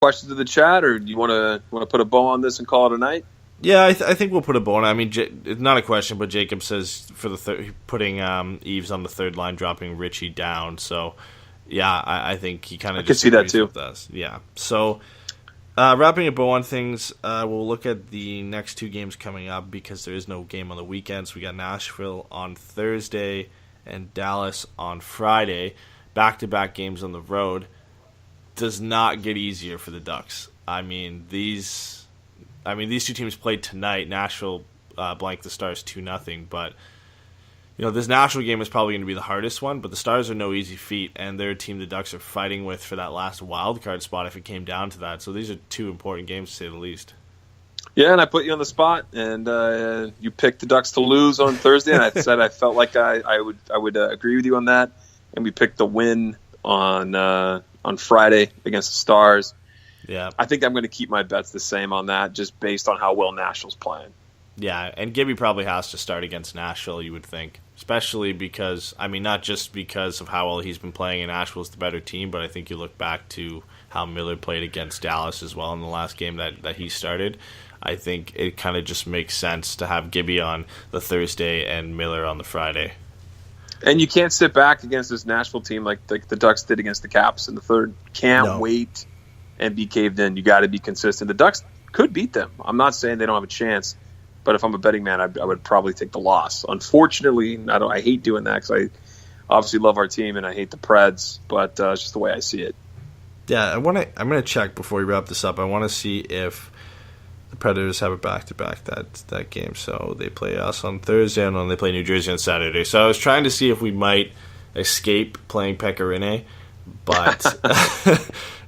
questions in the chat, or do you want to put a bow on this and call it a night? Yeah, I think we'll put a bow on it. I mean, it's not a question, but Jacob says for the putting Eves on the third line, dropping Richie down. So, yeah, I think he kind of could see that too. With us. Yeah. So, wrapping a bow on things, we'll look at the next two games coming up because there is no game on the weekends. We got Nashville on Thursday and Dallas on Friday. Back-to-back games on the road. Does not get easier for the Ducks. I mean, these two teams played tonight. Nashville blanked the Stars 2-0, but this Nashville game is probably going to be the hardest one. But the Stars are no easy feat, and they're a team the Ducks are fighting with for that last wild card spot if it came down to that. So these are two important games to say the least. Yeah, and I put you on the spot, and you picked the Ducks to lose on Thursday, and I said I felt like I would agree with you on that, and we picked the win on Friday against the Stars. Yeah, I think I'm going to keep my bets the same on that, just based on how well Nashville's playing. Yeah, and Gibby probably has to start against Nashville, you would think, especially because, not just because of how well he's been playing, and Nashville's the better team, but I think you look back to how Miller played against Dallas as well in the last game that he started. I think it kind of just makes sense to have Gibby on the Thursday and Miller on the Friday. And you can't sit back against this Nashville team like the Ducks did against the Caps in the third. Can't wait and be caved in. You got to be consistent. The Ducks could beat them. I'm not saying they don't have a chance, but if I'm a betting man, I would probably take the loss. Unfortunately, I hate doing that because I obviously love our team and I hate the Preds, but it's just the way I see it. Yeah, I'm going to check before we wrap this up. I want to see if the Predators have a back-to-back that game. So they play us on Thursday and then they play New Jersey on Saturday. So I was trying to see if we might escape playing Pecorine, but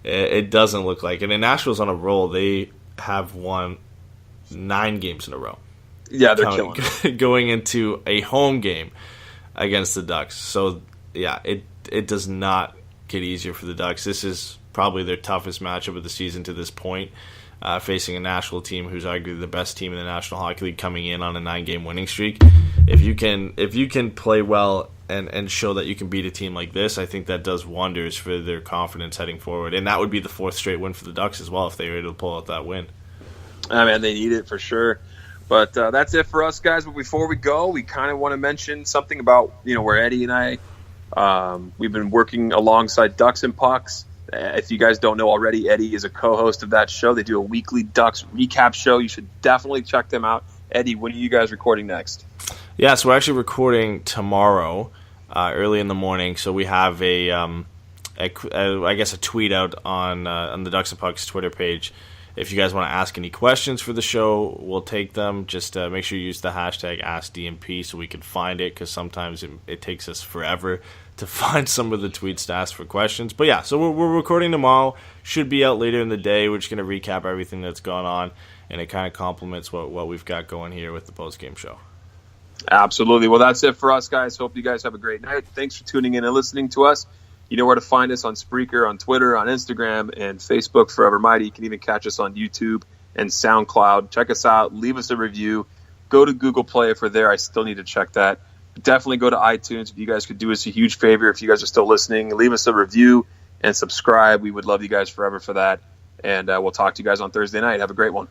it doesn't look like it. And Nashville's on a roll. They have won 9 games in a row. Yeah, they're killing it. Going into a home game against the Ducks. So, yeah, it does not get easier for the Ducks. This is probably their toughest matchup of the season to this point, facing a Nashville team who's arguably the best team in the National Hockey League coming in on a 9-game winning streak. If you can play well and show that you can beat a team like this, I think that does wonders for their confidence heading forward. And that would be the 4th straight win for the Ducks as well if they were able to pull out that win. I mean, they need it for sure. But that's it for us, guys. But before we go, we kind of want to mention something about, where Eddie and I, we've been working alongside Ducks and Pucks. If you guys don't know already, Eddie is a co-host of that show. They do a weekly Ducks recap show. You should definitely check them out. Eddie, when are you guys recording next? Yeah, so we're actually recording tomorrow, early in the morning. So we have a tweet out on the Ducks and Pucks Twitter page. If you guys want to ask any questions for the show, we'll take them. Just make sure you use the hashtag AskDMP so we can find it, because sometimes it takes us forever to find some of the tweets to ask for questions. But yeah, so we're recording tomorrow. Should be out later in the day. We're just going to recap everything that's gone on, and it kind of complements what we've got going here with the post-game show. Absolutely. Well, that's it for us, guys. Hope you guys have a great night. Thanks for tuning in and listening to us. You know where to find us on Spreaker, on Twitter, on Instagram, and Facebook, Forever Mighty. You can even catch us on YouTube and SoundCloud. Check us out. Leave us a review. Go to Google Play if we're there. I still need to check that. Definitely go to iTunes. If you guys could do us a huge favor, if you guys are still listening, leave us a review and subscribe. We would love you guys forever for that. And we'll talk to you guys on Thursday night. Have a great one.